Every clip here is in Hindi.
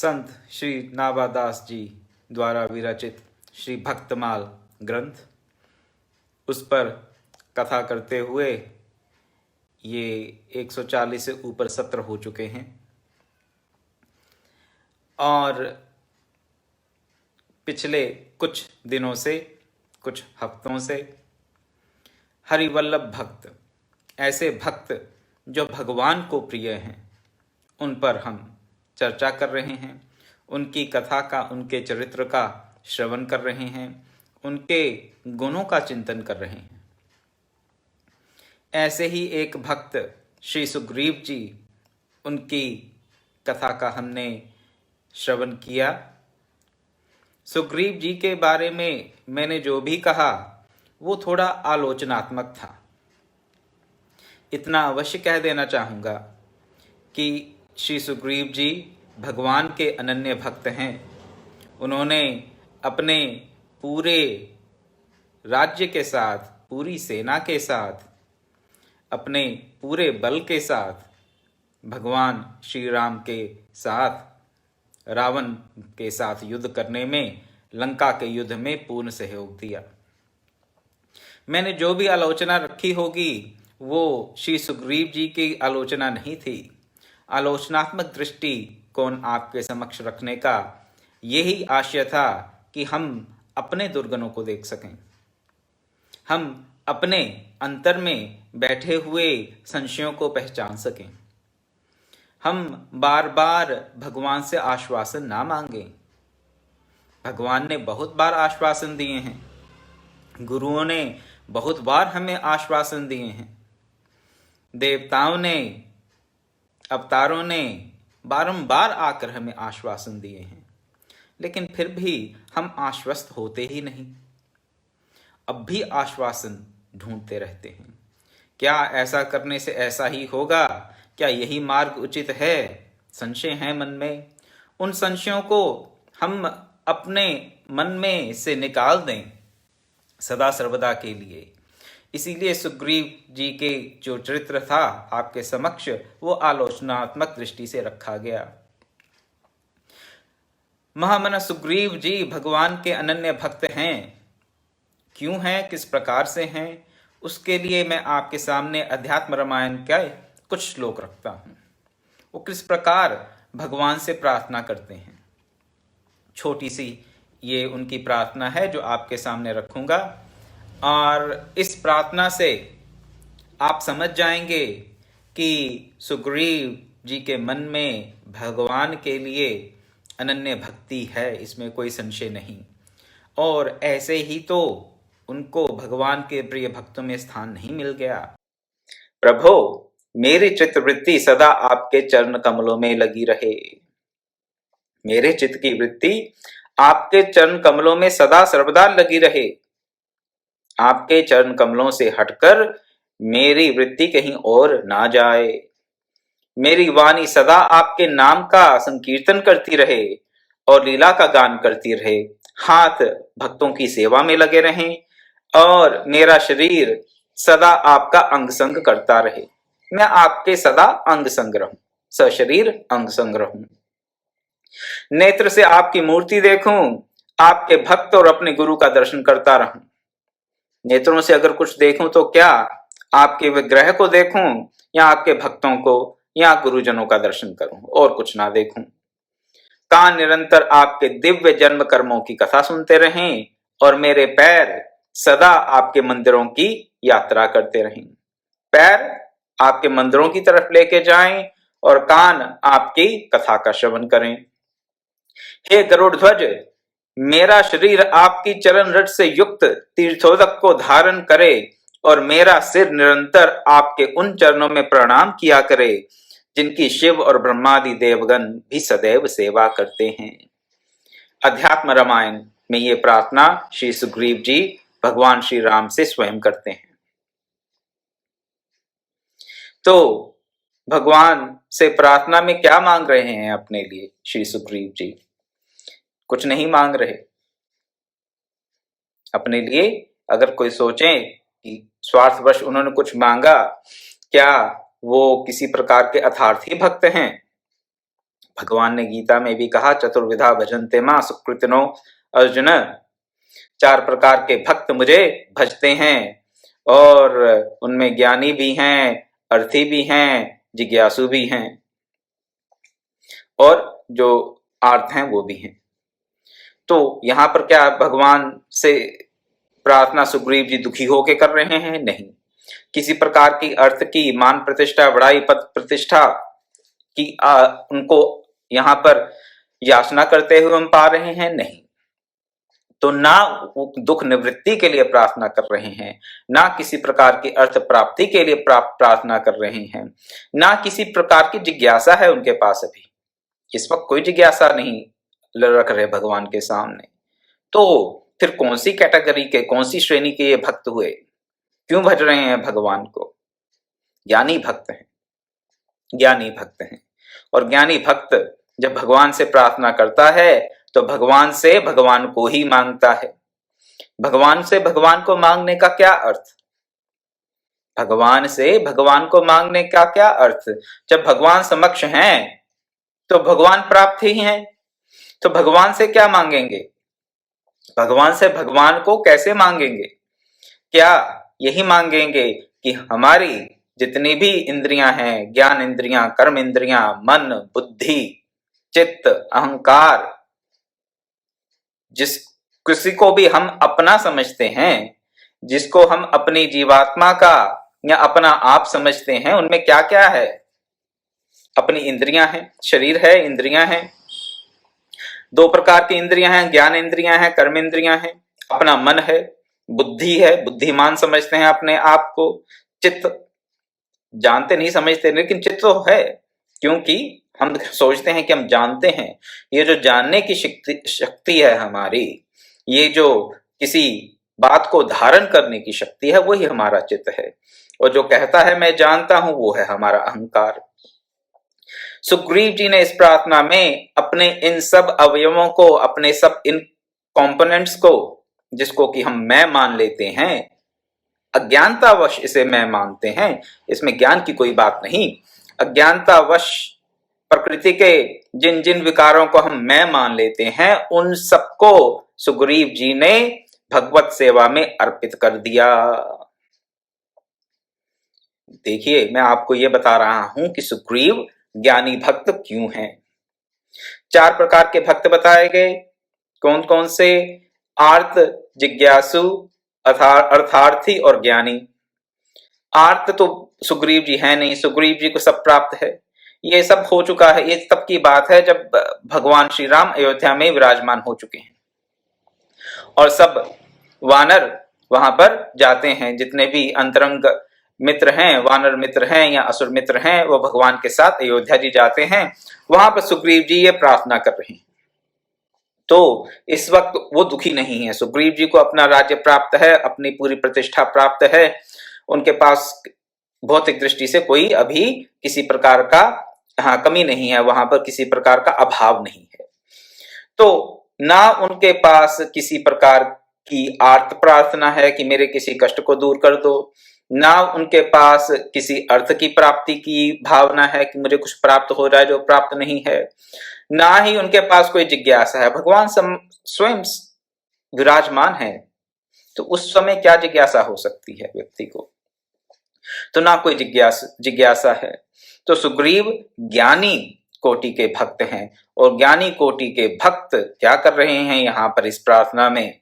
संत श्री नाभादास जी द्वारा विरचित श्री भक्तमाल ग्रंथ, उस पर कथा करते हुए ये 140 से ऊपर सत्र हो चुके हैं और पिछले कुछ दिनों से, कुछ हफ्तों से हरिवल्लभ भक्त, ऐसे भक्त जो भगवान को प्रिय हैं, उन पर हम चर्चा कर रहे हैं। उनकी कथा का, उनके चरित्र का श्रवण कर रहे हैं, उनके गुणों का चिंतन कर रहे हैं। ऐसे ही एक भक्त श्री सुग्रीव जी, उनकी कथा का हमने श्रवण किया। सुग्रीव जी के बारे में मैंने जो भी कहा वो थोड़ा आलोचनात्मक था। इतना अवश्य कह देना चाहूँगा कि श्री सुग्रीव जी भगवान के अनन्य भक्त हैं। उन्होंने अपने पूरे राज्य के साथ, पूरी सेना के साथ, अपने पूरे बल के साथ भगवान श्री राम के साथ, रावण के साथ युद्ध करने में, लंका के युद्ध में पूर्ण सहयोग दिया। मैंने जो भी आलोचना रखी होगी वो श्री सुग्रीव जी की आलोचना नहीं थी। आलोचनात्मक दृष्टि कौन आपके समक्ष रखने का यही आशय था कि हम अपने दुर्गुणों को देख सकें, हम अपने अंतर में बैठे हुए संशयों को पहचान सकें, हम बार बार भगवान से आश्वासन ना मांगें। भगवान ने बहुत बार आश्वासन दिए हैं, गुरुओं ने बहुत बार हमें आश्वासन दिए हैं, देवताओं ने, अवतारों ने बारंबार आकर हमें आश्वासन दिए हैं, लेकिन फिर भी हम आश्वस्त होते ही नहीं। अब भी आश्वासन ढूंढते रहते हैं। क्या ऐसा करने से ऐसा ही होगा? क्या यही मार्ग उचित है? संशय है मन में। उन संशयों को हम अपने मन में से निकाल दें सदा सर्वदा के लिए। इसीलिए सुग्रीव जी के जो चरित्र था आपके समक्ष, वो आलोचनात्मक दृष्टि से रखा गया। महामना सुग्रीव जी भगवान के अनन्य भक्त हैं। क्यों हैं, किस प्रकार से हैं, उसके लिए मैं आपके सामने अध्यात्म रामायण के कुछ श्लोक रखता हूं। वो किस प्रकार भगवान से प्रार्थना करते हैं। छोटी सी ये उनकी प्रार्थना है जो आपके सामने रखूंगा, और इस प्रार्थना से आप समझ जाएंगे कि सुग्रीव जी के मन में भगवान के लिए अनन्य भक्ति है, इसमें कोई संशय नहीं। और ऐसे ही तो उनको भगवान के प्रिय भक्तों में स्थान नहीं मिल गया। प्रभो, मेरी चित्तवृत्ति सदा आपके चरण कमलों में लगी रहे। मेरे चित्त की वृत्ति आपके चरण कमलों में सदा सर्वदा लगी रहे। आपके चरण कमलों से हटकर मेरी वृत्ति कहीं और ना जाए। मेरी वाणी सदा आपके नाम का संकीर्तन करती रहे और लीला का गान करती रहे। हाथ भक्तों की सेवा में लगे रहें और मेरा शरीर सदा आपका अंग संग करता रहे। मैं आपके सदा अंग संग रहूं, सशरीर अंग संग रहूं। नेत्र से आपकी मूर्ति देखूं, आपके भक्त और अपने गुरु का दर्शन करता रहूं। नेत्रों से अगर कुछ देखूं तो क्या आपके विग्रह को देखूं या आपके भक्तों को या गुरुजनों का दर्शन करूं, और कुछ ना देखूं। कान निरंतर आपके दिव्य जन्म कर्मों की कथा सुनते रहें और मेरे पैर सदा आपके मंदिरों की यात्रा करते रहें। पैर आपके मंदिरों की तरफ लेके जाएं और कान आपकी कथा का श्रवण करें। हे गरुड़ ध्वज, मेरा शरीर आपकी चरण रज से युक्त तीर्थोदक को धारण करे और मेरा सिर निरंतर आपके उन चरणों में प्रणाम किया करे जिनकी शिव और ब्रह्मादि देवगण भी सदैव सेवा करते हैं। अध्यात्म रामायण में ये प्रार्थना श्री सुग्रीव जी भगवान श्री राम से स्वयं करते हैं। तो भगवान से प्रार्थना में क्या मांग रहे हैं अपने लिए श्री सुग्रीव जी? कुछ नहीं मांग रहे अपने लिए। अगर कोई सोचे कि स्वार्थवश उन्होंने कुछ मांगा, क्या वो किसी प्रकार के अर्थार्थी भक्त हैं? भगवान ने गीता में भी कहा, चतुर्विधा भजन्ते मां सुकृतिनो अर्जुन। 4 प्रकार के भक्त मुझे भजते हैं, और उनमें ज्ञानी भी हैं, अर्थी भी हैं, जिज्ञासु भी हैं, और जो आर्थ हैं वो भी हैं। तो यहां पर क्या भगवान से प्रार्थना सुग्रीव जी दुखी होके कर रहे हैं? नहीं। किसी प्रकार की अर्थ की, मान प्रतिष्ठा, बड़ाई, पद प्रतिष्ठा की उनको यहां पर याचना करते हुए हम पा रहे हैं? नहीं। तो ना दुख निवृत्ति के लिए प्रार्थना कर रहे हैं, ना किसी प्रकार की अर्थ प्राप्ति के लिए प्रार्थना कर रहे हैं, ना किसी प्रकार की जिज्ञासा है उनके पास। अभी इस वक्त कोई जिज्ञासा नहीं रख रहे भगवान के सामने। तो फिर कौन सी कैटेगरी के, कौन सी श्रेणी के ये भक्त हुए? क्यों भज रहे हैं भगवान को? ज्ञानी भक्त हैं, ज्ञानी भक्त हैं। और ज्ञानी भक्त जब भगवान से प्रार्थना करता है तो भगवान से भगवान को ही मांगता है। भगवान से भगवान को मांगने का क्या अर्थ? भगवान से भगवान को मांगने का क्या अर्थ? जब भगवान समक्ष हैं तो भगवान प्राप्त ही हैं, तो भगवान से क्या मांगेंगे? भगवान से भगवान को कैसे मांगेंगे? क्या यही मांगेंगे कि हमारी जितनी भी इंद्रियां हैं, ज्ञान इंद्रियां, कर्म इंद्रियां, मन, बुद्धि, चित्त, अहंकार, जिस किसी को भी हम अपना समझते हैं, जिसको हम अपनी जीवात्मा का या अपना आप समझते हैं, उनमें क्या क्या है? अपनी इंद्रियां हैं, शरीर है, इंद्रियां हैं। 2 प्रकार की इंद्रियां हैं, ज्ञान इंद्रियां हैं, कर्म इंद्रियां हैं। अपना मन है, बुद्धि है, बुद्धिमान समझते हैं अपने आप को। चित्त, जानते नहीं समझते, लेकिन चित्त तो है, क्योंकि हम सोचते हैं कि हम जानते हैं। ये जो जानने की शक्ति है हमारी, ये जो किसी बात को धारण करने की शक्ति है, वही हमारा चित्त है। और जो कहता है मैं जानता हूं, वो है हमारा अहंकार। सुग्रीव जी ने इस प्रार्थना में अपने इन सब अवयवों को, अपने सब इन कंपोनेंट्स को, जिसको कि हम मैं मान लेते हैं, अज्ञानतावश इसे मैं मानते हैं, इसमें ज्ञान की कोई बात नहीं। अज्ञानतावश प्रकृति के जिन जिन विकारों को हम मैं मान लेते हैं, उन सबको सुग्रीव जी ने भगवत सेवा में अर्पित कर दिया। देखिए, मैं आपको यह बता रहा हूं कि सुग्रीव ज्ञानी भक्त क्यों हैं। 4 प्रकार के भक्त बताए गए। कौन कौन से? आर्त, जिज्ञासु, अर्थार्थी और ज्ञानी। आर्त तो सुग्रीव जी है नहीं, सुग्रीव जी को सब प्राप्त है, ये सब हो चुका है। ये तब की बात है जब भगवान श्री राम अयोध्या में विराजमान हो चुके हैं और सब वानर वहां पर जाते हैं। जितने भी अंतरंग मित्र हैं, वानर मित्र हैं या असुर मित्र हैं, वो भगवान के साथ अयोध्या जी जाते हैं। वहां पर सुग्रीव जी ये प्रार्थना कर रहे हैं। तो इस वक्त वो दुखी नहीं है। सुग्रीव जी को अपना राज्य प्राप्त है, अपनी पूरी प्रतिष्ठा प्राप्त है। उनके पास भौतिक दृष्टि से कोई अभी किसी प्रकार का कमी नहीं है, वहां पर किसी प्रकार का अभाव नहीं है। तो ना उनके पास किसी प्रकार की आर्त प्रार्थना है कि मेरे किसी कष्ट को दूर कर दो, ना उनके पास किसी अर्थ की प्राप्ति की भावना है कि मुझे कुछ प्राप्त हो जाए जो प्राप्त नहीं है, ना ही उनके पास कोई जिज्ञासा है। भगवान स्वयं विराजमान है, तो उस समय क्या जिज्ञासा हो सकती है व्यक्ति को? तो ना कोई जिज्ञासा है। तो सुग्रीव ज्ञानी कोटि के भक्त हैं, और ज्ञानी कोटि के भक्त क्या कर रहे हैं यहां पर इस प्रार्थना में?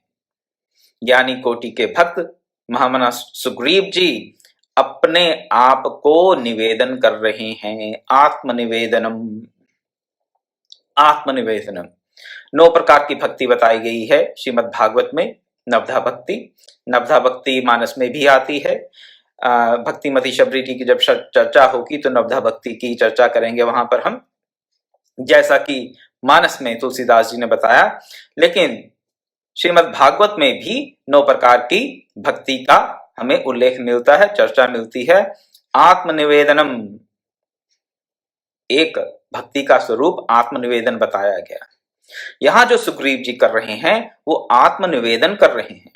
ज्ञानी कोटि के भक्त महामना सुग्रीव जी अपने आप को निवेदन कर रहे हैं। आत्मनिवेदनम, आत्मनिवेदनम। 9 प्रकार की भक्ति बताई गई है श्रीमद् भागवत में। नवधा भक्ति, नवधा भक्ति मानस में भी आती है। भक्तिमती शबरी जी की जब चर्चा होगी तो नवधा भक्ति की चर्चा करेंगे वहां पर हम, जैसा कि मानस में तुलसीदास जी ने बताया। लेकिन श्रीमद् भागवत में भी 9 प्रकार की भक्ति का हमें उल्लेख मिलता है, चर्चा मिलती है। आत्मनिवेदनम, एक भक्ति का स्वरूप आत्मनिवेदन बताया गया। यहां जो सुग्रीव जी कर रहे हैं वो आत्मनिवेदन कर रहे हैं,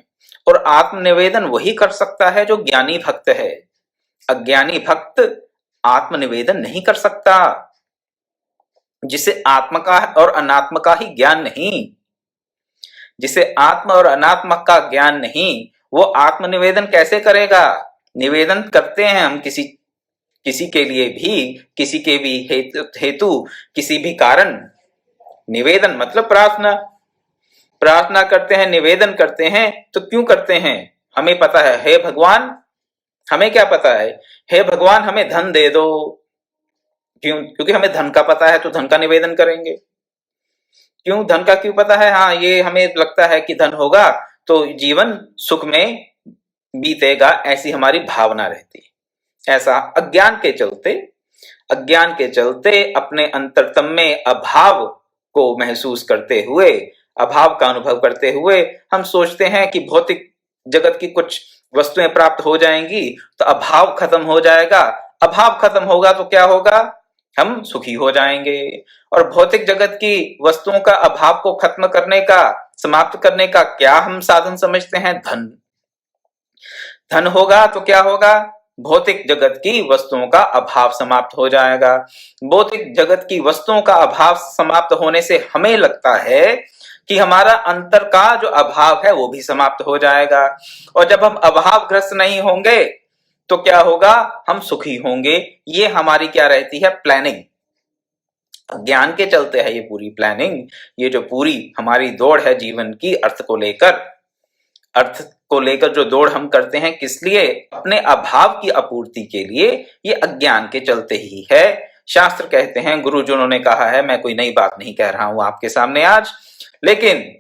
और आत्मनिवेदन वही कर सकता है जो ज्ञानी भक्त है। अज्ञानी भक्त आत्मनिवेदन नहीं कर सकता। जिसे आत्मा का और अनात्मा का ही ज्ञान नहीं, जिसे आत्मा और अनात्मा का ज्ञान नहीं, वो आत्मनिवेदन कैसे करेगा? निवेदन करते हैं हम किसी किसी के लिए भी, किसी के भी हेतु किसी भी कारण। निवेदन मतलब प्रार्थना, प्रार्थना करते हैं, निवेदन करते हैं। तो क्यों करते हैं? हमें पता है, हे भगवान, हमें क्या पता है? हे भगवान हमें धन दे दो। क्यों? क्योंकि हमें धन का पता है, तो धन का निवेदन करेंगे। क्यों? धन का क्यों पता है? हाँ, ये हमें लगता है कि धन होगा तो जीवन सुख में बीतेगा, ऐसी हमारी भावना रहती है। ऐसा अज्ञान के चलते, अज्ञान के चलते अपने अंतरतम में अभाव को महसूस करते हुए, अभाव का अनुभव करते हुए हम सोचते हैं कि भौतिक जगत की कुछ वस्तुएं प्राप्त हो जाएंगी तो अभाव खत्म हो जाएगा। अभाव खत्म होगा तो क्या होगा? हम सुखी हो जाएंगे। और भौतिक जगत की वस्तुओं का अभाव को खत्म करने का, समाप्त करने का क्या हम साधन समझते हैं? धन। धन होगा तो क्या होगा? भौतिक जगत की वस्तुओं का अभाव समाप्त हो जाएगा। भौतिक जगत की वस्तुओं का अभाव समाप्त होने से हमें लगता है कि हमारा अंतर का जो अभाव है वो भी समाप्त हो जाएगा। और जब हम अभावग्रस्त नहीं होंगे तो क्या होगा? हम सुखी होंगे। ये हमारी क्या रहती है? प्लानिंग। ज्ञान के चलते है ये पूरी प्लानिंग, ये जो पूरी हमारी दौड़ है जीवन की अर्थ को लेकर। अर्थ को लेकर जो दौड़ हम करते हैं, किस लिए? अपने अभाव की आपूर्ति के लिए। ये अज्ञान के चलते ही है। शास्त्र कहते हैं, गुरुजनों ने कहा है, मैं कोई नई बात नहीं कह रहा हूं आपके सामने आज, लेकिन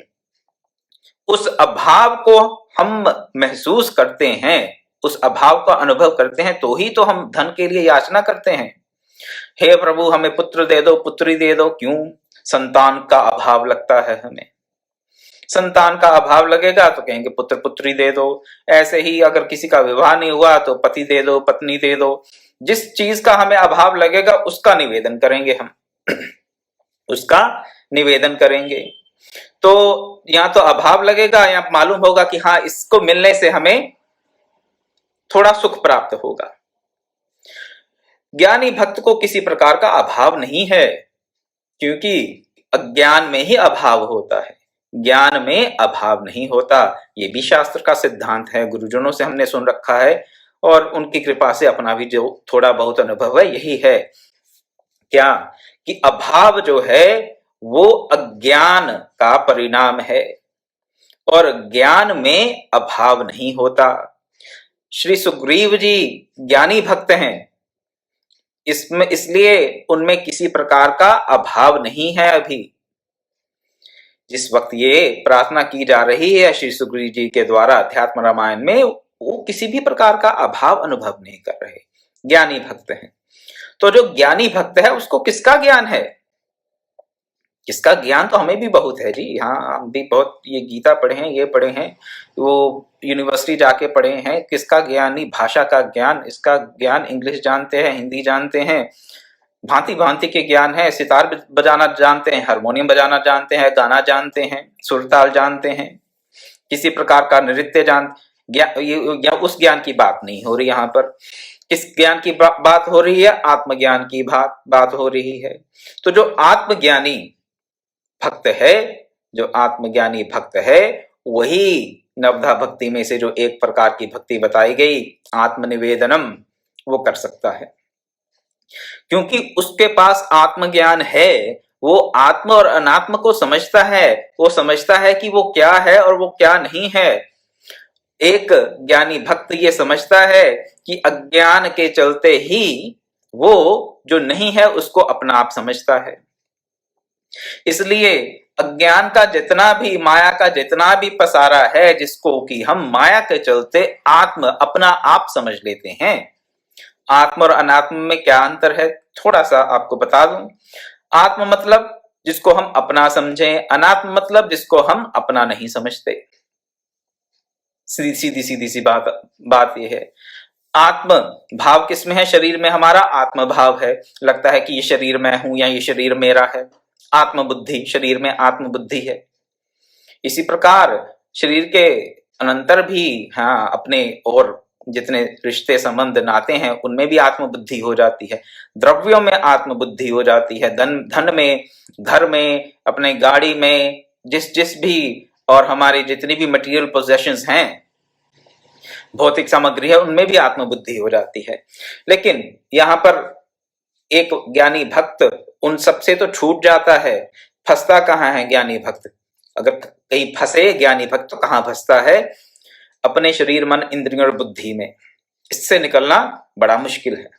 उस अभाव को हम महसूस करते हैं, उस अभाव का अनुभव करते हैं, तो ही तो हम धन के लिए याचना करते हैं। हे प्रभु हमें पुत्र दे दो, पुत्री दे दो। क्यों? संतान का अभाव लगता है हमें। संतान का अभाव लगेगा तो कहेंगे पुत्र पुत्री दे दो। ऐसे ही अगर किसी का विवाह नहीं हुआ तो पति दे दो, पत्नी दे दो। जिस चीज का हमें अभाव लगेगा उसका निवेदन करेंगे हम उसका निवेदन करेंगे। तो या तो अभाव लगेगा या मालूम होगा कि हाँ, इसको मिलने से हमें थोड़ा सुख प्राप्त होगा। ज्ञानी भक्त को किसी प्रकार का अभाव नहीं है, क्योंकि अज्ञान में ही अभाव होता है, ज्ञान में अभाव नहीं होता। ये भी शास्त्र का सिद्धांत है, गुरुजनों से हमने सुन रखा है और उनकी कृपा से अपना भी जो थोड़ा बहुत अनुभव है यही है। क्या? कि अभाव जो है वो अज्ञान का परिणाम है और ज्ञान में अभाव नहीं होता। श्री सुग्रीव जी ज्ञानी भक्त हैं, इसमें इसलिए उनमें किसी प्रकार का अभाव नहीं है। अभी जिस वक्त ये प्रार्थना की जा रही है श्री सुग्रीव जी के द्वारा अध्यात्म रामायण में, वो किसी भी प्रकार का अभाव अनुभव नहीं कर रहे, ज्ञानी भक्त हैं। तो जो ज्ञानी भक्त है उसको किसका ज्ञान है? किसका ज्ञान तो हमें भी बहुत है जी। हाँ, हम भी बहुत ये गीता पढ़े हैं, ये पढ़े हैं, वो यूनिवर्सिटी जाके पढ़े हैं। किसका ज्ञान? नहीं, भाषा का ज्ञान। इसका ज्ञान इंग्लिश जानते हैं, हिंदी जानते हैं, भांति भांति के ज्ञान है। सितार बजाना जानते हैं, हारमोनियम बजाना जानते हैं, गाना जानते हैं, सुरताल जानते हैं, किसी प्रकार का नृत्य या उस ज्ञान की बात नहीं हो रही यहाँ पर। किस ज्ञान की बात हो रही है? आत्मज्ञान की बात हो रही है। तो जो आत्मज्ञानी भक्त है, जो आत्मज्ञानी भक्त है, वही नवधा भक्ति में से जो एक प्रकार की भक्ति बताई गई, आत्मनिवेदनम, वो कर सकता है। क्योंकि उसके पास आत्मज्ञान है, वो आत्म और अनात्म को समझता है। वो समझता है कि वो क्या है और वो क्या नहीं है। एक ज्ञानी भक्त ये समझता है कि अज्ञान के चलते ही वो जो नहीं है उसको अपना आप समझता है। इसलिए अज्ञान का जितना भी, माया का जितना भी पसारा है, जिसको कि हम माया के चलते आत्म, अपना आप समझ लेते हैं। आत्म और अनात्म में क्या अंतर है थोड़ा सा आपको बता दूं। आत्म मतलब जिसको हम अपना समझें, अनात्म मतलब जिसको हम अपना नहीं समझते। सीधी सी बात यह है। आत्म भाव किसमें है? शरीर में हमारा आत्म भाव है, लगता है कि ये शरीर मैं हूं या ये शरीर मेरा है। आत्म बुद्धि, शरीर में आत्म बुद्धि है। इसी प्रकार शरीर के अनंतर भी हाँ, अपने और जितने रिश्ते संबंध नाते हैं उनमें भी आत्मबुद्धि हो जाती है, द्रव्यों में आत्मबुद्धि हो जाती है, धन में, घर में, अपने गाड़ी में, जिस भी, और हमारी जितनी भी मटेरियल पोजेशंस हैं, भौतिक सामग्री है, उनमें भी आत्मबुद्धि हो जाती है। लेकिन यहाँ पर एक ज्ञानी भक्त उन सब से तो छूट जाता है, फंसता कहाँ है ज्ञानी भक्त? अगर कहीं फंसे ज्ञानी भक्त तो कहाँ फंसता है? अपने शरीर, मन, इंद्रियों और बुद्धि में। इससे निकलना बड़ा मुश्किल है।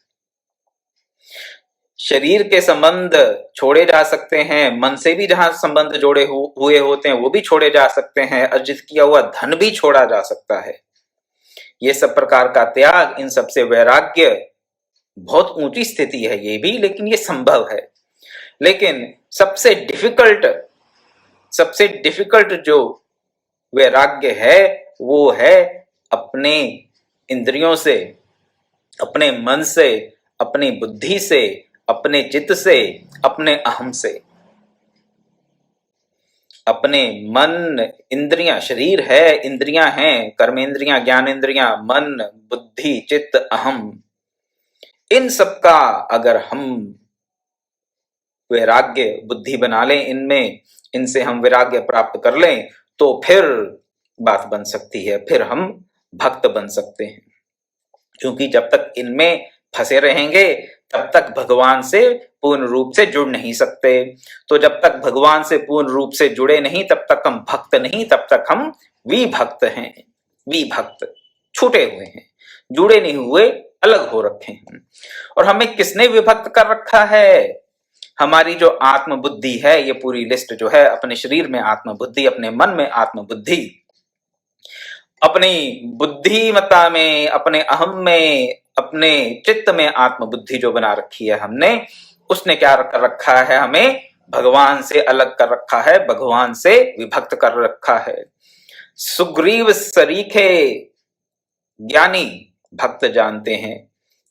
शरीर के संबंध छोड़े जा सकते हैं, मन से भी जहां संबंध जोड़े हुए होते हैं वो भी छोड़े जा सकते हैं, अर्जित किया हुआ धन भी छोड़ा जा सकता है। ये सब प्रकार का त्याग, इन सबसे वैराग्य, बहुत ऊंची स्थिति है ये भी, लेकिन ये संभव है। लेकिन सबसे डिफिकल्ट जो वैराग्य है वो है अपने इंद्रियों से, अपने मन से, अपनी बुद्धि से, अपने चित्त से, अपने अहम से। अपने मन, इंद्रियां, शरीर है, इंद्रियां हैं, कर्मेंद्रियां, ज्ञानेंद्रियां, मन, बुद्धि, चित्त, अहम, इन सब का अगर हम वैराग्य बुद्धि बना लें, इनमें, इनसे हम वैराग्य प्राप्त कर लें, तो फिर बात बन सकती है, फिर हम भक्त बन सकते हैं। क्योंकि जब तक इनमें फंसे रहेंगे तब तक भगवान से पूर्ण रूप से जुड़ नहीं सकते। तो जब तक भगवान से पूर्ण रूप से जुड़े नहीं तब तक हम भक्त नहीं, तब तक हम विभक्त हैं। विभक्त, छूटे हुए हैं, जुड़े नहीं हुए, अलग हो रखे हैं। और हमें किसने विभक्त कर रखा है? हमारी जो आत्म बुद्धि है, ये पूरी लिस्ट जो है, अपने शरीर में आत्म बुद्धि, अपने मन में आत्म बुद्धि, अपनी बुद्धिमत्ता में, अपने अहम में, अपने चित्त में आत्म बुद्धि जो बना रखी है हमने, उसने क्या कर रखा है? हमें भगवान से अलग कर रखा है, भगवान से विभक्त कर रखा है। सुग्रीव सरीखे ज्ञानी भक्त जानते हैं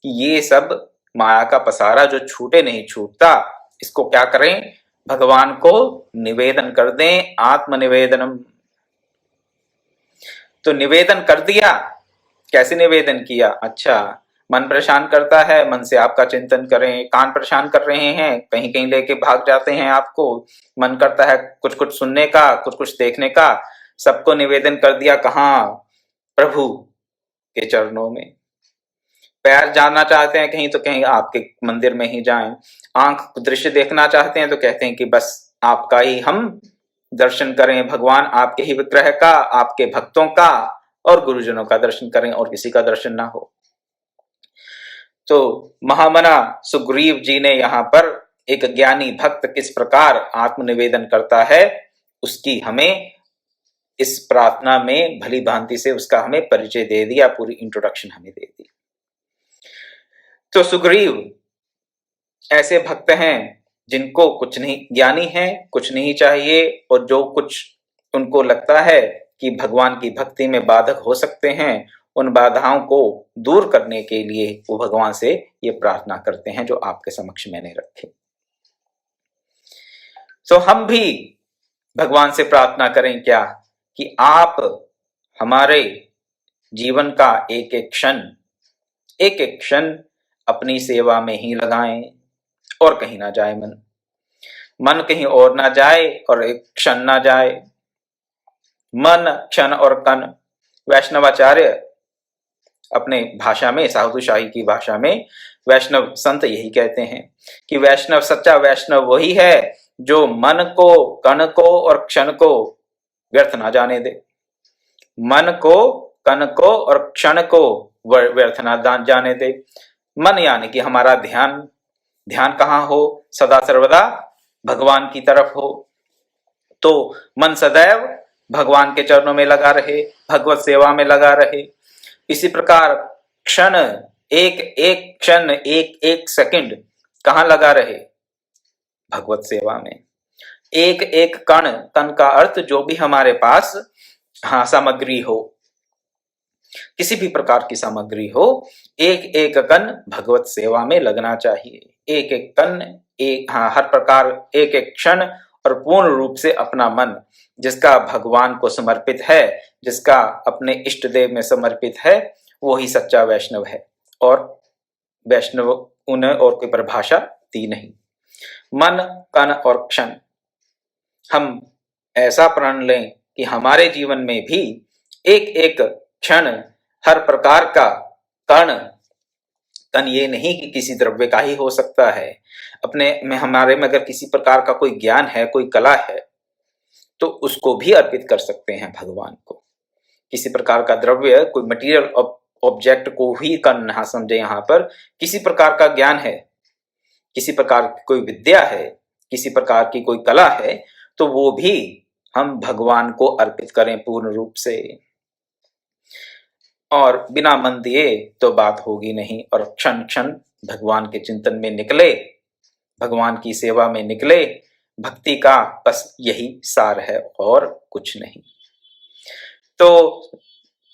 कि ये सब माया का पसारा जो छूटे नहीं छूटता, इसको क्या करें? भगवान को निवेदन कर दें, आत्मनिवेदनम। तो निवेदन कर दिया। कैसे निवेदन किया? अच्छा, मन परेशान करता है, मन से आपका चिंतन करें। कान परेशान कर रहे हैं, कहीं कहीं लेके भाग जाते हैं आपको, मन करता है कुछ कुछ सुनने का, कुछ कुछ देखने का, सबको निवेदन कर दिया। कहाँ? प्रभु के चरणों में। पैर जाना चाहते हैं कहीं, तो कहीं आपके मंदिर में ही जाएं। आंख दृश्य देखना चाहते हैं तो कहते हैं कि बस आपका ही हम दर्शन करें, भगवान आपके ही विग्रह का, आपके भक्तों का और गुरुजनों का दर्शन करें, और किसी का दर्शन ना हो। तो महामना सुग्रीव जी ने यहाँ पर एक ज्ञानी भक्त किस प्रकार आत्मनिवेदन करता है, उसकी हमें इस प्रार्थना में भली भांति से उसका हमें परिचय दे दिया, पूरी इंट्रोडक्शन हमें दे दी। तो सुग्रीव ऐसे भक्त हैं जिनको कुछ नहीं, ज्ञानी है, कुछ नहीं चाहिए, और जो कुछ उनको लगता है कि भगवान की भक्ति में बाधक हो सकते हैं, उन बाधाओं को दूर करने के लिए वो भगवान से ये प्रार्थना करते हैं जो आपके समक्ष मैंने रखे। तो हम भी भगवान से प्रार्थना करें क्या कि आप हमारे जीवन का एक एक क्षण अपनी सेवा में ही लगाएं, और कहीं ना जाए मन कहीं और ना जाए, और एक क्षण ना जाए। मन, क्षण और कण, वैष्णवाचार्य अपने भाषा में, साधुशाही की भाषा में, वैष्णव संत यही कहते हैं कि वैष्णव, सच्चा वैष्णव वही है जो मन को, कण को और क्षण को व्यर्थ ना जाने दे। मन को, कण को और क्षण को व्यर्थ ना जाने दे। मन यानी कि हमारा ध्यान कहाँ हो? सदा सर्वदा भगवान की तरफ हो। तो मन सदैव भगवान के चरणों में लगा रहे, भगवत सेवा में लगा रहे। इसी प्रकार क्षण, एक क्षण, एक सेकंड कहाँ लगा रहे? भगवत सेवा में। एक कण का अर्थ जो भी हमारे पास सामग्री हो, किसी भी प्रकार की सामग्री हो, एक कण भगवत सेवा में लगना चाहिए। एक कण, हर प्रकार, एक क्षण, और पूर्ण रूप से अपना मन जिसका भगवान को समर्पित है, जिसका अपने इष्ट देव में समर्पित है, वो ही सच्चा वैष्णव है। और वैष्णव उन्हें और कोई परिभाषा दी नहीं। मन, कण और क्षण, हम ऐसा प्रण लें कि हमारे जीवन में भी एक एक क्षण हर प्रकार का कण, कण ये नहीं कि किसी द्रव्य का ही हो सकता है, अपने में हमारे में अगर किसी प्रकार का कोई ज्ञान है, कोई कला है, तो उसको भी अर्पित कर सकते हैं भगवान को। किसी प्रकार का द्रव्य, कोई मटेरियल ऑब्जेक्ट को ही कण ना समझे। यहाँ पर किसी प्रकार का ज्ञान है, किसी प्रकार की कोई विद्या है, किसी प्रकार की कोई कला है, तो वो भी हम भगवान को अर्पित करें पूर्ण रूप से। और बिना मन दिए तो बात होगी नहीं। और क्षण क्षण भगवान के चिंतन में निकले, भगवान की सेवा में निकले। भक्ति का बस यही सार है और कुछ नहीं। तो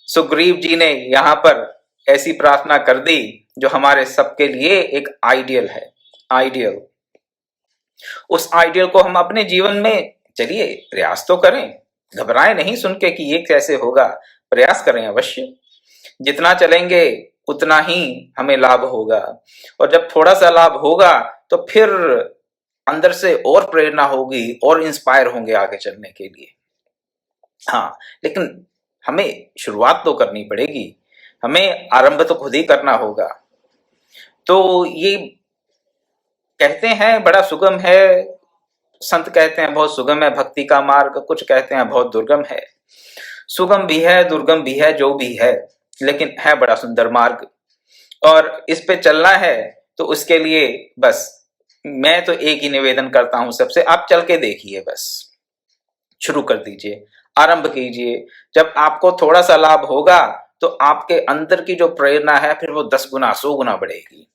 सुग्रीव जी ने यहाँ पर ऐसी प्रार्थना कर दी जो हमारे सबके लिए एक आइडियल है। आइडियल, उस आइडियल को हम अपने जीवन में चलिए प्रयास तो करें, घबराएं नहीं सुन के कि ये कैसे होगा। प्रयास करें अवश्य। जितना चलेंगे उतना ही हमें लाभ होगा। और जब थोड़ा सा लाभ होगा तो फिर अंदर से और प्रेरणा होगी और इंस्पायर होंगे आगे चलने के लिए। हाँ, लेकिन हमें शुरुआत तो करनी पड़ेगी, हमें आरंभ तो खुद ही करना होगा। तो ये कहते हैं बड़ा सुगम है, संत कहते हैं बहुत सुगम है भक्ति का मार्ग, कुछ कहते हैं बहुत दुर्गम है। सुगम भी है, दुर्गम भी है, जो भी है, लेकिन है बड़ा सुंदर मार्ग। और इस पे चलना है तो उसके लिए बस मैं तो एक ही निवेदन करता हूं सबसे, आप चल के देखिए, बस शुरू कर दीजिए, आरंभ कीजिए। जब आपको थोड़ा सा लाभ होगा तो आपके अंदर की जो प्रेरणा है फिर वो 10 गुना 100 गुना बढ़ेगी।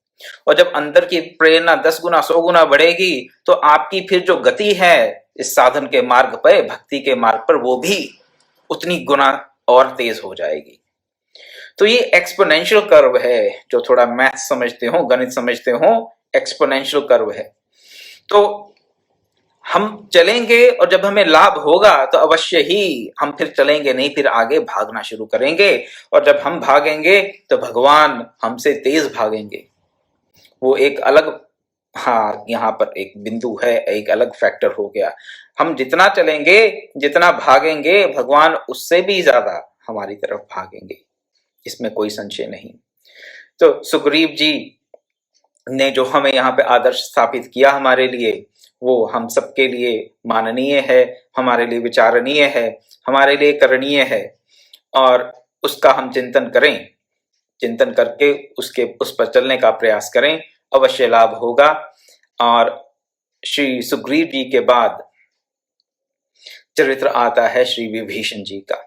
और जब अंदर की प्रेरणा 10 गुना 100 गुना बढ़ेगी तो आपकी फिर जो गति है इस साधन के मार्ग पर, भक्ति के मार्ग पर, वो भी उतनी गुना और तेज हो जाएगी। तो ये एक्सपोनेंशियल कर्व है, जो थोड़ा मैथ समझते हो, गणित समझते हो, एक्सपोनेंशियल कर्व है। तो हम चलेंगे और जब हमें लाभ होगा तो अवश्य ही हम फिर चलेंगे नहीं, फिर आगे भागना शुरू करेंगे। और जब हम भागेंगे तो भगवान हमसे तेज भागेंगे। वो एक अलग, हाँ, यहाँ पर एक बिंदु है, एक अलग फैक्टर हो गया। हम जितना चलेंगे, जितना भागेंगे, भगवान उससे भी ज्यादा हमारी तरफ भागेंगे, इसमें कोई संशय नहीं। तो सुग्रीव जी ने जो हमें यहाँ पे आदर्श स्थापित किया हमारे लिए, वो हम सबके लिए माननीय है, हमारे लिए विचारणीय है, हमारे लिए करणीय है। और उसका हम चिंतन करें, चिंतन करके उस पर चलने का प्रयास करें, अवश्य लाभ होगा। और श्री सुग्रीव जी के बाद चरित्र आता है श्री विभीषण जी का।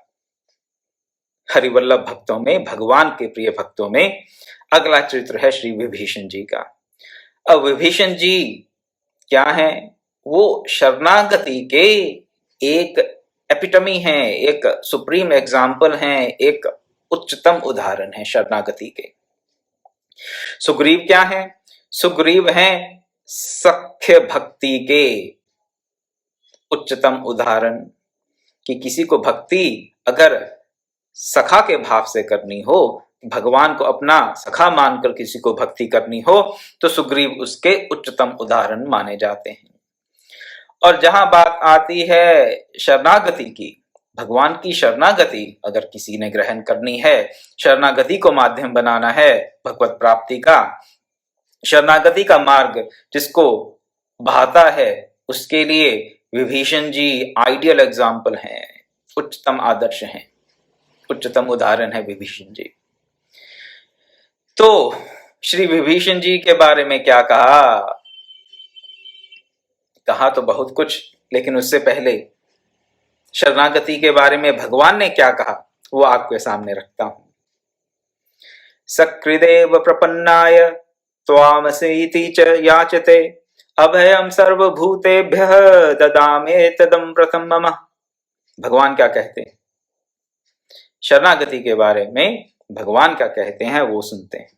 हरिवल्लभ भक्तों में, भगवान के प्रिय भक्तों में अगला चरित्र है श्री विभीषण जी का। अब विभीषण जी क्या है? वो शरणागति के एक एपिटमी हैं, एक सुप्रीम एग्जाम्पल हैं, एक उच्चतम उदाहरण है शरणागति के। सुग्रीव क्या है? सुग्रीव हैं सख्य भक्ति के उच्चतम उदाहरण। कि किसी को भक्ति अगर सखा के भाव से करनी हो, भगवान को अपना सखा मानकर किसी को भक्ति करनी हो, तो सुग्रीव उसके उच्चतम उदाहरण माने जाते हैं। और जहां बात आती है शरणागति की, भगवान की शरणागति अगर किसी ने ग्रहण करनी है, शरणागति को माध्यम बनाना है भगवत प्राप्ति का, शरणागति का मार्ग जिसको भाता है, उसके लिए विभीषण जी आइडियल एग्जाम्पल हैं, उच्चतम आदर्श हैं, उच्चतम उदाहरण है विभीषण जी। तो श्री विभीषण जी के बारे में क्या कहा? कहा तो बहुत कुछ, लेकिन उससे पहले शरणागति के बारे में भगवान ने क्या कहा वो आपके सामने रखता हूं। सकृदेव प्रपन्नाय त्वामसीति च याचते अभयम सर्वभूतेभ्यः ददामे तदम्रतम मम। भगवान क्या कहते हैं शरणागति के बारे में? भगवान क्या कहते हैं वो सुनते हैं।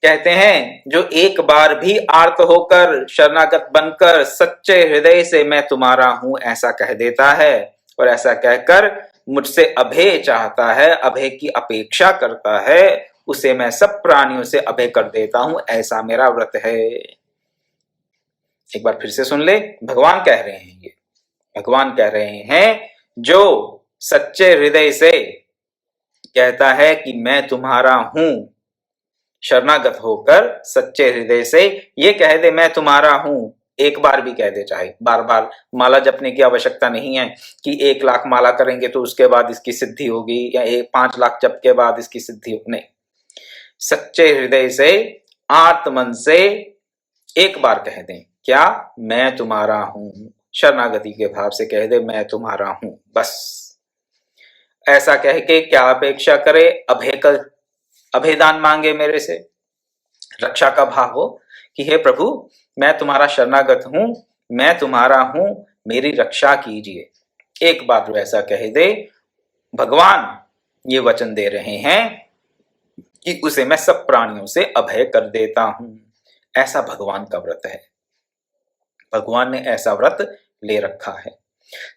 कहते हैं जो एक बार भी आर्त होकर शरणागत बनकर सच्चे हृदय से मैं तुम्हारा हूं ऐसा कह देता है, और ऐसा कहकर मुझसे अभय चाहता है, अभय की अपेक्षा करता है, उसे मैं सब प्राणियों से अभय कर देता हूं, ऐसा मेरा व्रत है। एक बार फिर से सुन ले, भगवान कह रहे हैं, ये भगवान कह रहे हैं, जो सच्चे हृदय से कहता है कि मैं तुम्हारा हूं, शरणागत होकर सच्चे हृदय से ये कह दे मैं तुम्हारा हूं, एक बार भी कह दे, चाहे बार बार माला जपने की आवश्यकता नहीं है कि 1 लाख माला करेंगे तो उसके बाद इसकी सिद्धि होगी, या 5 लाख जप के बाद इसकी सिद्धि होगी, नहीं। सच्चे हृदय से, आत्मन से एक बार कह दें, क्या? मैं तुम्हारा हूं, शरणागति के भाव से कह दे मैं तुम्हारा हूं, बस। ऐसा कह के क्या अपेक्षा करे? अभयदान मांगे मेरे से, रक्षा का भाव हो कि हे प्रभु मैं तुम्हारा शरणागत हूं, मैं तुम्हारा हूं, मेरी रक्षा कीजिए। एक बार जो ऐसा कह दे, भगवान ये वचन दे रहे हैं कि उसे मैं सब प्राणियों से अभय कर देता हूं। ऐसा भगवान का व्रत है, भगवान ने ऐसा व्रत ले रखा है।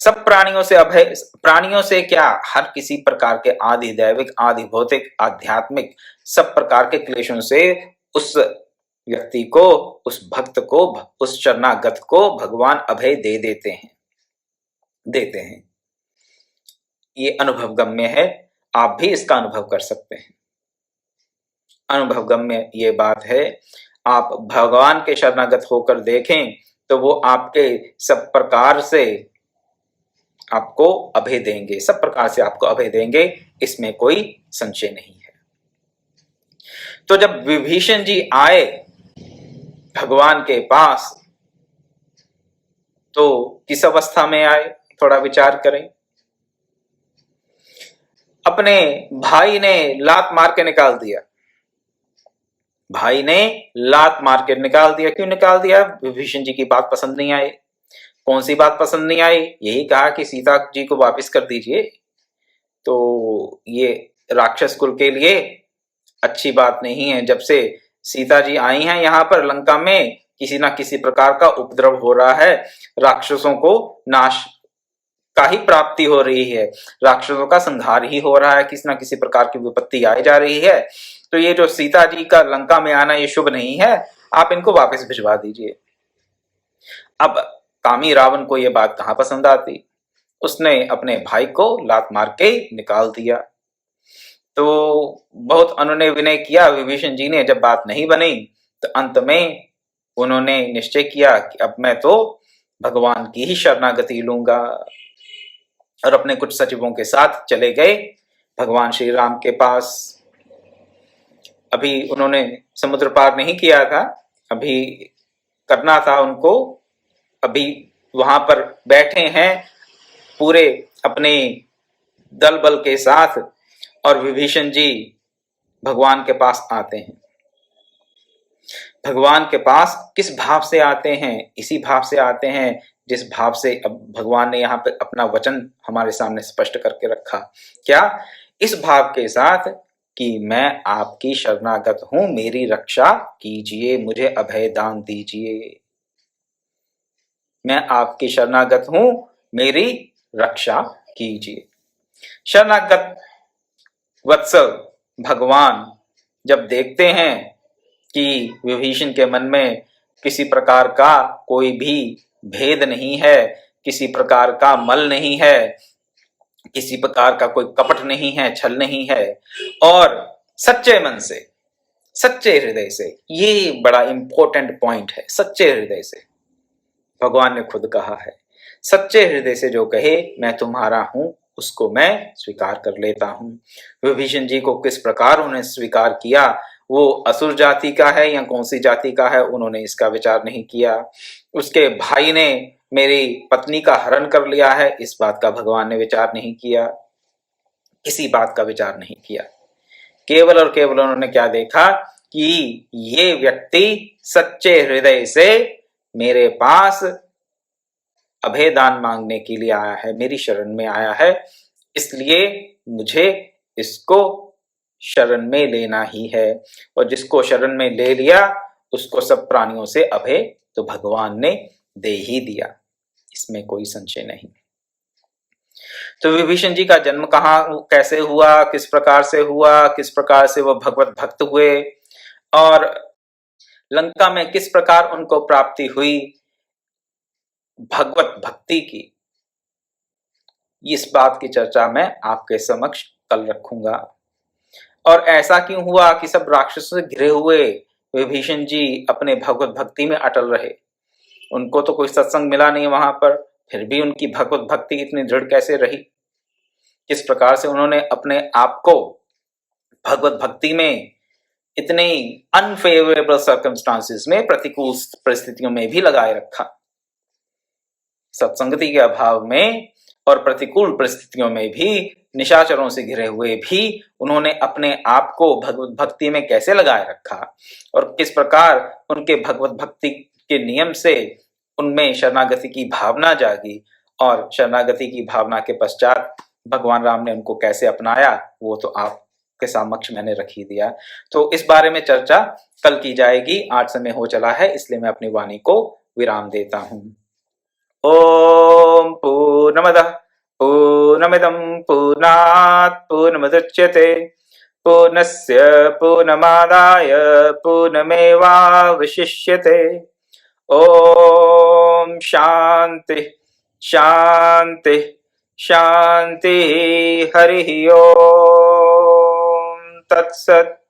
सब प्राणियों से अभय, प्राणियों से क्या, हर किसी प्रकार के आदि दैविक, आदि भौतिक, आध्यात्मिक सब प्रकार के क्लेशों से उस व्यक्ति को, उस भक्त को, उस शरणागत को भगवान अभय दे देते हैं। ये अनुभव गम्य है, आप भी इसका अनुभव कर सकते हैं। अनुभव गम्य ये बात है, आप भगवान के शरणागत होकर देखें तो वो आपके सब प्रकार से आपको अभय देंगे, सब प्रकार से आपको अभय देंगे, इसमें कोई संशय नहीं है। तो जब विभीषण जी आए भगवान के पास तो किस अवस्था में आए, थोड़ा विचार करें। अपने भाई ने लात मार के निकाल दिया, भाई ने लात मार के निकाल दिया। क्यों निकाल दिया? विभीषण जी की बात पसंद नहीं आई। कौन सी बात पसंद नहीं आई? यही कहा कि सीता जी को वापस कर दीजिए। तो ये राक्षस कुल के लिए अच्छी बात नहीं है। जब से सीता जी आई हैं यहाँ पर लंका में, किसी ना किसी प्रकार का उपद्रव हो रहा है, राक्षसों को नाश का ही प्राप्ति हो रही है, राक्षसों का संहार ही हो रहा है, किसी ना किसी प्रकार की विपत्ति आई जा रही है। तो ये जो सीता जी का लंका में आना ये शुभ नहीं है, आप इनको वापस भिजवा दीजिए। अब कामी रावण को ये बात कहाँ पसंद आती, उसने अपने भाई को लात मार के निकाल दिया। तो बहुत अनुनय विनय किया विभीषण जी ने, जब बात नहीं बनी तो अंत में उन्होंने निश्चय किया कि अब मैं तो भगवान की ही शरणागति लूंगा, और अपने कुछ सचिवों के साथ चले गए भगवान श्री राम के पास। अभी उन्होंने समुद्र पार नहीं किया था, अभी करना था उनको, अभी वहां पर बैठे हैं पूरे अपने दल बल के साथ, और विभीषण जी भगवान के पास आते हैं। भगवान के पास किस भाव से आते हैं? इसी भाव से आते हैं जिस भाव से अब भगवान ने यहाँ पे अपना वचन हमारे सामने स्पष्ट करके रखा। क्या? इस भाव के साथ कि मैं आपकी शरणागत हूं, मेरी रक्षा कीजिए, मुझे अभय दान दीजिए। मैं आपकी शरणागत हूं, मेरी रक्षा कीजिए। शरणागत वत्सल भगवान जब देखते हैं कि विभीषण के मन में किसी प्रकार का कोई भी भेद नहीं है, किसी प्रकार का मल नहीं है, किसी प्रकार का कोई कपट नहीं है, छल नहीं है, और सच्चे मन से, सच्चे हृदय से, ये बड़ा इंपॉर्टेंट पॉइंट है, सच्चे हृदय से। भगवान ने खुद कहा है, सच्चे हृदय से जो कहे मैं तुम्हारा हूं, उसको मैं स्वीकार कर लेता हूं। विभीषण जी को किस प्रकार उन्हें स्वीकार किया, वो असुर जाति का है या कौन सी जाति का है, उन्होंने इसका विचार नहीं किया। उसके भाई ने मेरी पत्नी का हरण कर लिया है, इस बात का भगवान ने विचार नहीं किया, किसी बात का विचार नहीं किया। केवल और केवल उन्होंने क्या देखा कि ये व्यक्ति सच्चे हृदय से मेरे पास अभय दान मांगने के लिए आया है, मेरी शरण में आया है, इसलिए मुझे इसको शरण में लेना ही है। और जिसको शरण में ले लिया उसको सब प्राणियों से अभय तो भगवान ने दे ही दिया, इसमें कोई संशय नहीं। तो विभीषण जी का जन्म कहाँ कैसे हुआ, किस प्रकार से हुआ, किस प्रकार से वो भगवत भक्त हुए और लंका में किस प्रकार उनको प्राप्ति हुई भगवत भक्ति की, इस बात की चर्चा मैं आपके समक्ष कल रखूंगा। और ऐसा क्यों हुआ कि सब राक्षसों से घिरे हुए विभीषण जी अपने भगवत भक्ति में अटल रहे? उनको तो कोई सत्संग मिला नहीं वहां पर, फिर भी उनकी भगवत भक्ति इतनी दृढ़ कैसे रही? किस प्रकार से उन्होंने अपने आप को भगवत भक्ति में इतने अनफेवरेबल सर्कमस्टांसेस में, प्रतिकूल परिस्थितियों में भी लगाए रखा? सत्संगति के अभाव में और प्रतिकूल परिस्थितियों में भी, निशाचरों से घिरे हुए भी उन्होंने अपने आप को भगवत भक्ति में कैसे लगाए रखा और किस प्रकार उनके भगवत भक्ति के नियम से उनमें शरणागति की भावना जागी और शरणागति की भावना के पश्चात भगवान राम ने उनको कैसे अपनाया, वो तो आपके समक्ष मैंने रख ही दिया। तो इस बारे में चर्चा कल की जाएगी। आज समय हो चला है, इसलिए मैं अपनी वाणी को विराम देता हूं। ओम पूर्णमदः पूर्णमिदं पूर्णात् पूर्णमुदच्यते पूर्णस्य पूर्णमादाय पूर्णमेवावशिष्यते। ओम शांति शांति शांति। हरि ओम तत्सत्।